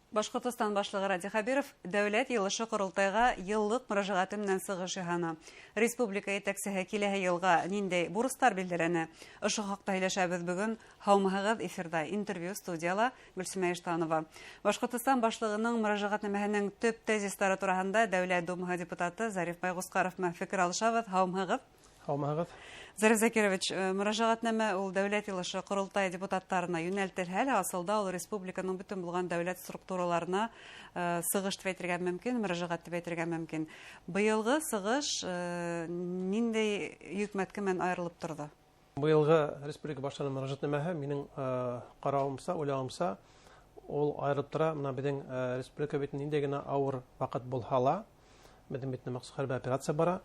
Башкортостан башлыгы Ради Хабиров дәүләт йылышы корылтайга еллык мөрәҗәгате менән сыгыш яһана. Республика итәкчеһе киләһе елга ниндәй бурыстар билгеләнә? Ошо хакта һөйләшәбез бүгін. Һаумыгыз, эфирда интервью студияла Гөлсемә Иштанова. Башкортостан башлыгының мөрәҗәгатнамәһенең төп тезислары турында Дәүләт Думаһы депутаты Зариф Байгускаров менән фикер алышабыз. Һаумыгыз. Һаумыгыз. Зариф Закирович, мөрәҗәгатнамә ул дәүләт йылышы корылтай депутаттарына юнәлтелһә, асылда ул республиканың бөтен булган дәүләт структураларына сыгыш дип әйтергә мөмкин, мөрәҗәгать дип әйтергә мөмкин. Быелгы сыгыш ниндәй йөкмәткә менән аерылып торды? Быелгы республика башлыгының мөрәҗәгатнамәһе минең каравымча, уйлавымча, ул аерылып тора. Менә безнең республика бит нинди генә авыр вакыт булһа, безнең бит махсус хәрби операция бара.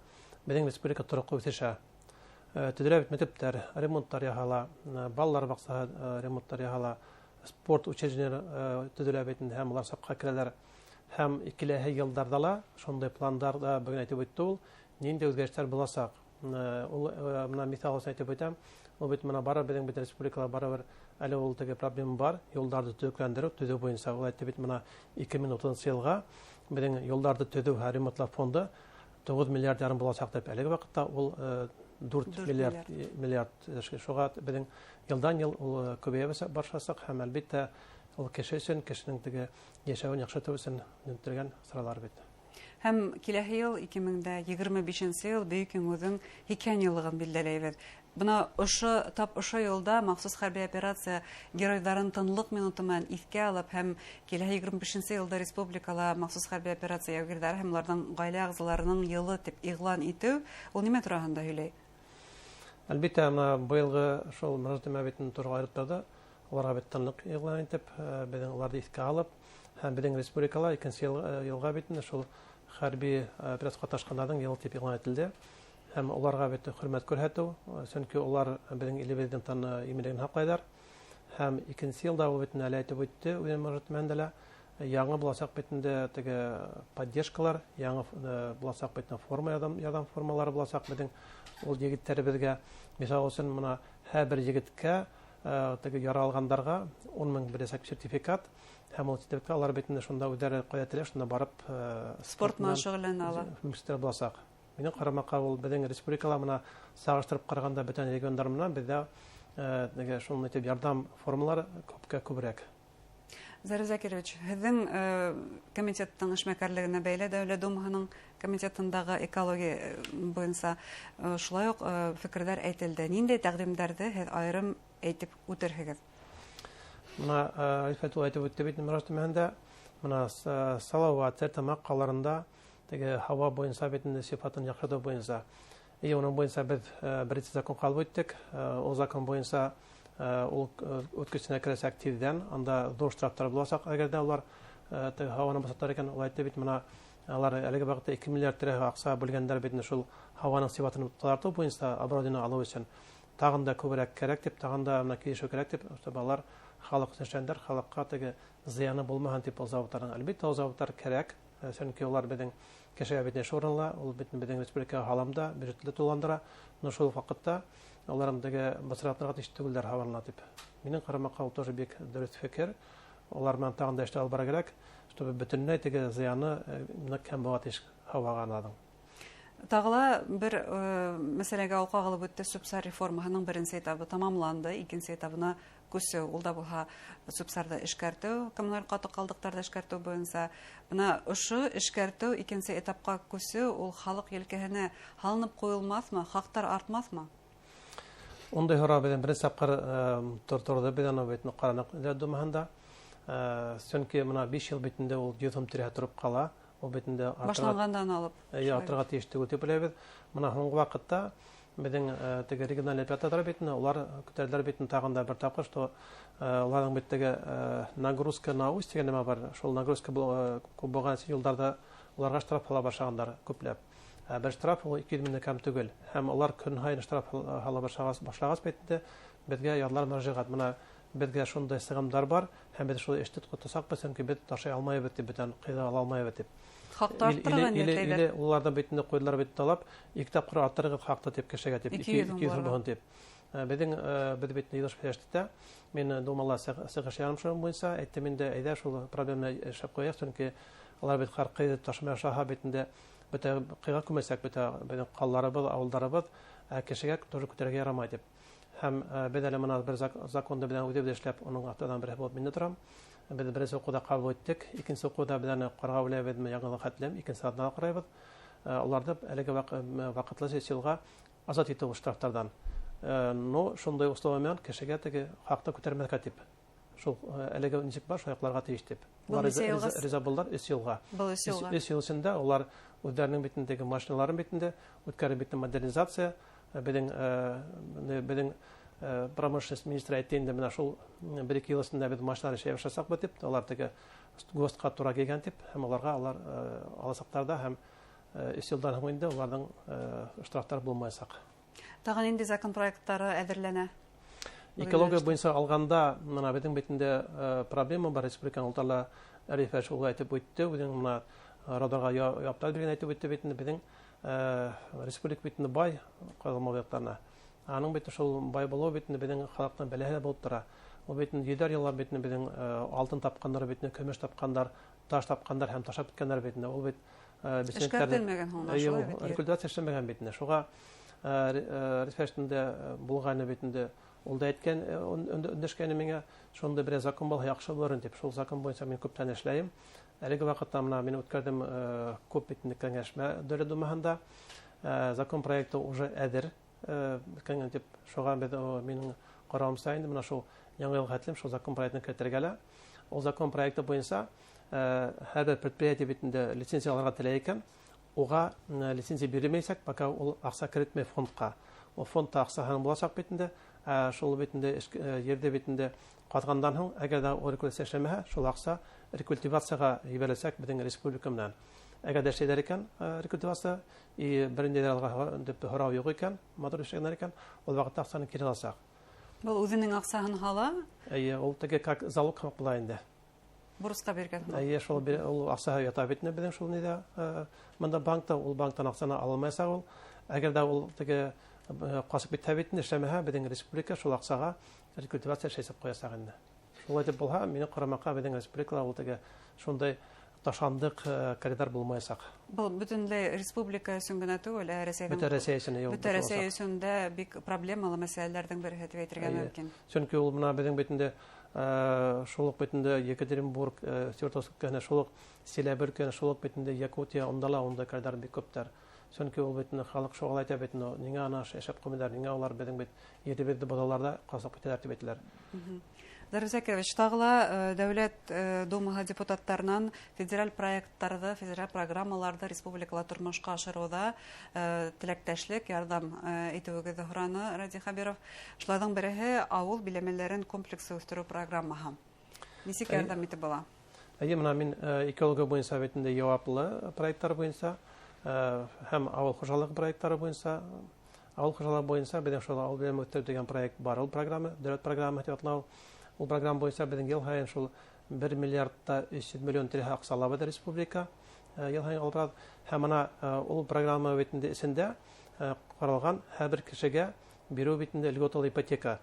Безнең республика торыклы үсешә. Төдерәбит мәктәптәр ремонтлар яһала, балалар баксаһы ремонтлар яһала, спорт учреждениеләре төдерәбит һәм улар сапка керәләр. Һәм киләһе елларда ла шундый планнарда бүген әйтеп үтте ул, нинди үзгәрешләр булачак. Ул менә мисал өчен әйтеп үтәм, ул бит менә бара безнең бит республикалар барыбер әле ул теге проблема бар, юлларны төзекләндерү буенча ул әйтеп бит менә 2030 елга безнең юлларны төзү һәм ремонтлар фонды 9 миллиард ярым булачак дип әлеге вакытта ул 4 миллиард шуга безнең елдан ел ул күбәя баршасак һәм әлбәттә ул кеше өчен кешенең теге яшәвен яхшырту өчен нәтиҗәгән соралар бит. Һәм киләһе ел 2025 ел Бөек Күңелнең 2 еллыгын билгеләйбез. Бuna ошо елда махсус хәрби операция геройларын тынлык минуты менән искә алып һәм киләһе 25 елда республикала махсус хәрби операция ягъгирләре һәм уларның гаилә әгъзаларының елы дип игълан итү, ул нимә турында һөйләй? Әлбәттә, быелгы шул мөрәҗәгать битен турга аерып торды. Уларга бит тынлык игълан итеп, безнең уларны искә алып, һәм безнең республикала 2 елга битен шул хәрби операция катнашканнарның елы дип игълан ителде. Һәм уларга бит хөрмәт күрсәтү, чөнки улар безнең илебездән таны иминлеген хаклайлар. Һәм 2 елда ул бит әле әйтеп үтте, үзем мөрәҗәгатьмәндәлә яңа булачак битендә теге поддержкалар, яңа булачак битендә форма ярдәм формалары булачак безнең ул егетләребезгә. Мисал өчен менә һәр бер егеткә теге яра алгандарга 10,000 берсәк сертификат һәм ул сертификат алар битендә шунда үдәре куәтләр, шунда барып спорт менән шөгыльләнә ала. Мистер булачак. Минем карамакка ул безнең республикала менә сагыштырып караганда бөтен регионнар менән бездә теге шундый дип ярдәм формалары күбрәк. Зариф Закирович, һезнең комитеттың эшмәкәрлегенә бәйле Дәүләт Думаһының комитетындагы экология буенча шулай ук фикерләр әйтелде. Нинди тәкъдимнәрне һез аерым әйтеп үтерһегез? Менә Альфату әйтеп үтте бит мөрәҗәгатьмәндә, менә Салават, Сәртамак каларында теге һава буенча битендә сыйфатын яхшырту буенча. Уның буенча без беренче закон кабул иттек. Ул закон буенча ул үткәченә керәсәк тиздән, анда зур штрафтар булачак, әгәр дә улар теге һаваны босатар икән, ул әйтте бит менә алар әлеге вакытта 2 миллиард тирә акча бүлгәннәр бит шул һаваның сыйфатын тазарту буенча оборудование алу өчен. Тагын да күбрәк кирәк дип, тагын да менә килешү кирәк дип, балалар халык өчен халыкка теге зыяны булмаган дип заводларның әлбәттә заводлар кирәк. Чөнки улар безнең кешегә бит шурынла, ул бит безнең республика халамда бюджетле туландыра. Но шул вакытта аларым теге басратларга тиеш түгелләр һавалана дип. Минем карамакка ул тоже бик дөрес фикер. Алар менән тагын да эштә алып бара кирәк, чтобы бөтенләй теге зыяны кем булат иш һавага аладың. Тагыла бер мәсьәләгә ул кагылып үтте, субсар реформаһының беренче этабы тамамланды, икенче этабына күсү, ул да булһа субсарда эшкәртү, коммуналь каты калдыктарда эшкәртү буенча. Менә ошо эшкәртү икенче этапка күсү, ул халык елкәһенә һалынып куелмасмы, хактар артмасмы? Ондай хора белән беренче тапкыр торды белән ул битне каранак Думаһында. Чөнки менә 5 ел битендә ул йөзем тирә торып кала. Ул битендә башлангандан алып. Ятырга тиеш түгел дип беләбез. Менә соңгы вакытта безнең теге региональ операторлар битне, улар күтәрделәр битне тагын да бер тапкыр, что уларның биттәге нагрузка на устье нема бар. Шул нагрузка булган елларда уларга штраф ала башлаганнар күпләп. Бер штраф ул 200 меңнән кем түгел. Һәм улар көн һайын штраф ала башлагас битте, безгә ярлар мөрәҗәгать. Менә безгә шундый сыгымдар бар, һәм без шул эште тотсак бесен ки бит ташый алмаебыз дип бетән кыйда ала алмаебыз дип. Хакта арттырган или уларда битне куйдылар бит талап, 2 тапкыр арттырган хакта дип кешегә дип 200 булган дип. Без бит йылыш фештә. Мен думала сыгыш ярымшым буенча әйттем инде, әйдә шул проблеманы эшләп куяйк, чөнки алар бит харкы ташма шаһа битендә бөтә кыйга күмәсәк бөтә калларыбыз, авылдарыбыз кешегә тоже күтәргә ярамый дип. Һәм без әле моны бер законда белән үдәп эшләп, оның артыдан бер булып мине торам. Без беренче укуда кабул иттек, икенче укуда белән карга беләбез, яңа хәтлем, икенче сатна карайбыз. Аларда әлеге вакытлы сессиягә азат итү штрафтардан. Но шундай условиялар кешегә теге хакта күтәрмәскә дип. Шул әлеге ничек бар, шаякларга тиеш дип. Алар риза булдылар 3 елга. 3 ел эчендә алар үзләренең битендәге машиналарын битендә үткәреп битне модернизация, безнең промышленность министры әйткәндә менә шул 1-2 ел эчендә без машиналар эшләп ясасак бу дип, алар теге ГОСТка туры килгән дип, һәм аларга алар аласакларда һәм 3 елдан соң инде аларның штрафтар булмаячак. Тагын инде закон проекттары әзерләнә. Экология буенча алганда, менә безнең битендә проблема бар, республиканың ултарла Арифа шулай әйтеп үтте, үзенең менә радарга яптар дигән әйтеп үтте битендә безнең республика битендә бай калмалыкларына. Аның бите шул бай булу битендә безнең халыктан бәләһә булып тора. Ул битендә 7 еллар битендә безнең алтын тапканнар битендә, көмеш тапкандар, таш тапкандар һәм ташап биткәннәр битендә. Ул бит эшкәртелмәгән һонда шулай бит. Рекультация эшләмәгән битендә. Шуга рефештендә булганы битендә ул да әйткән, өндәшкәне миңа шунда бер закон булса яхшы булыр дип. Шул закон буенча мин күптән эшләйм. Әлеге вакытта менә мин үткәрдем күп битендә кәңәшмә дәүләт думаһында. Закон проекты уже әзер. Кәңәш дип шуга минем карамса инде менә шул яңа ел хәтлем шул закон проектын кертергәлә. Ул закон проекты буенча һәр предприятие битендә лицензияларга теләй икән. Уга лицензия бирмәйсәк, пока ул акча кертмәй фондка. Ул фондта акчаһын булачак битендә, шул битендә ердә битендә катгандан соң, әгәр дә рекультация эшләмәһә, шул акча рекультивациягә җибәрелсәк безнең республика белән. Әгәр дә эшләр икән рекультивация, бер нидә дип һорау юк икән, матур эшләгәннәр икән, ул вакытта акчаны кире алсак. Бу үзенең акчаһын һала? Ул теге как залог кылып була инде. Бурыска биргән. Шул ул акча ята битне безнең шул нидә. Монда банкта ул банктан акчаны алмайса ул, әгәр дә ул теге касып битә битне эшләмәһә, безнең республика шул акчага рекультивация эшләп куясак инде. Шулай дип булһа, мине карамакка безнең республикалар ул теге шундай ташандык коридор булмайсак. Бу бөтенләй республика өчен генә түгел, Россиянең Бөтен Россия өчен юк. Бөтен Россия өчен дә бик проблемалы мәсьәләләрдән бере дип әйтергә мөмкин. Чөнки ул менә безнең битендә шулык битендә Екатеринбург, Свердловск кенә шулык, Селебер кенә шулык битендә Якутия, онда коридор бик күптәр. Чөнки ул битне халык шугал әйтә битне, нигә ана эшләп куймыйлар, нигә алар безнең бит ертебезде базаларда касап китәләр дип әйтәләр. Зарзакевич, тагыла дәүләт думаһы депутаттарынан федераль проектларда, федераль программаларда республикала тормышка ашыруда теләктәшлек, ярдәм итүегезне сораны Ради Хабиров. Шуларның береһе авыл биләмәләрен комплекслы үстерү программаһы. Ничек ярдәм итеп була? Менә мин экология буенча битендә җаваплы проектлар буенча һәм авыл хуҗалыгы проектлары буенча, авыл хуҗалыгы буенча безнең шул авыл белән үтеп дигән проект бар. Ул программа, дәүләт программа дип аталау. Ул программа буенча безнең ел һаен шул 1 миллиард 300 миллион тирә акча алабыз республика. Ел һаен алабыз. Һәм ана ул программа битендә исендә каралган һәр кешегә бирү битендә льготалы ипотека.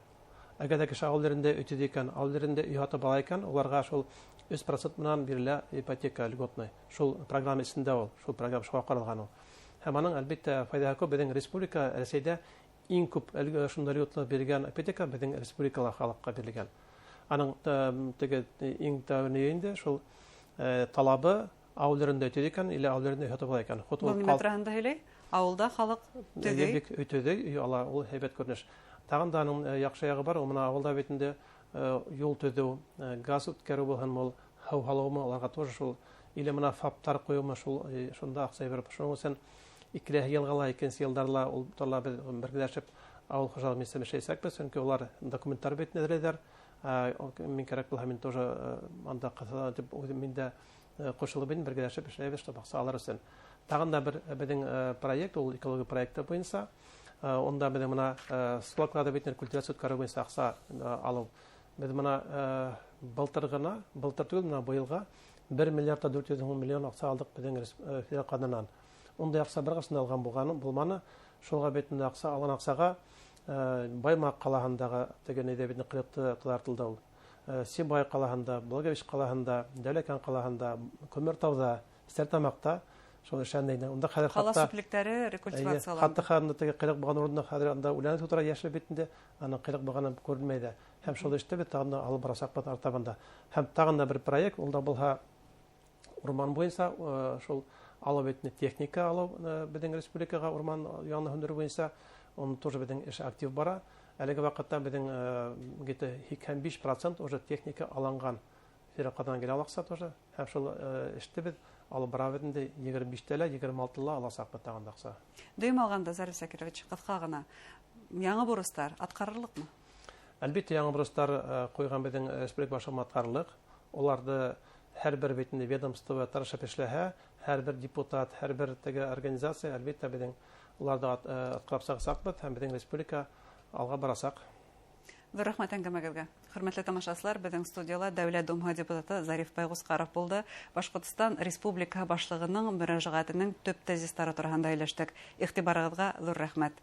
Әгәр дә кеше авылларында үтәде икән, авылларында үй ата бала икән, уларга шул 3% менән бирелә ипотека льготный. Шул программа исендә ул, шул программа шуга каралган ул. Һәм аның әлбәттә файдасы күп. Безнең республика Россиядә иң күп шунда льготлы биргән ипотека безнең республикалар халыкка бирелгән. Аның теге иң тәүне инде шул талабы авылларында үтәде икән, или авылларында үй ата бала икән. Бу метранда һәле авылда халык төзү бик үтәде, ала ул һәйбәт күренеш. Тагын да аның яхшы ягы бар. Ул менә авылда битендә юл төзү, газ үткәрү булһын, ул һау халыгы аларга тоже шул или менә фаптар куюмы шул шунда акча биреп, шуның өчен 2 елгала, 2 елдарла ул талап бергәләшеп авыл хуҗалыгы министры эшләсәк без, чөнки улар документлар битне дәрәҗәләр. Мин кирәк булһа мин тоже анда катыла дип мин дә кушылып бин бергәләшеп эшләйбез, чтобы акча алар өчен. Тагын да бер безнең проект, ул экология проекты буенча. Онда без менә склокларда битне культивация үткәрү буенча акча алу. Без менә былтыр түгел менә быелга 1 миллиард 400 миллион акча алдык безнең федераль кануннан. Онда акча бер кашында алган булманы, шуга битне акча алган акчага Баймак қалаһындагы тегене дә битне кырыкты кылартылды ул. Сибай қалаһында, Благовещ қалаһында, Дәүләкән қалаһында, Көмертауда, Стертамакта шул эшләнде. Унда хәзер Кала сүплекләре рекультивацияланды. хатта хәзер теге кырык булган урында хәзер анда үлән тутыра яшел битендә, аны кырык булганы күренмәйде. Һәм шул эштә бит аны алып барасак бит артабында. Һәм тагын да бер проект, ул да булһа урман буенча шул алып битне техника алып безнең республикага урман яны һөнәр буенча он тоже безнең эш актив бара. Әлеге вакытта безнең где-то 55% уже техника алынган. Фиркадан генә алакса тоже. Һәм шул эште бит алып бара битендә 25-тәлә, 26-ла аласак бит тагын дакса. Дөйм алганда, Зариф Закирович, кыска гына, яңа бурыстар аткарырлыкмы? Әлбәттә, яңа бурыстар куйган безнең республика башкарма аткарырлык. Оларды һәрбер битендә ведомство тырышып эшләһә, һәрбер депутат, һәрбер теге организация әлбәттә безнең уларда аткарып саксак бит, һәм безнең республика алга барасак. Рәхмәт әңгәмәгезгә. Хөрмәтле тамашачылар, безнең студияда Дәүләт Думасы депутаты Зариф Байгускаров булды. Башкортстан Республика башлыгының мөрәҗәгатенең төп тезислары турында сөйләштек. Игътибарыгызга зур рәхмәт.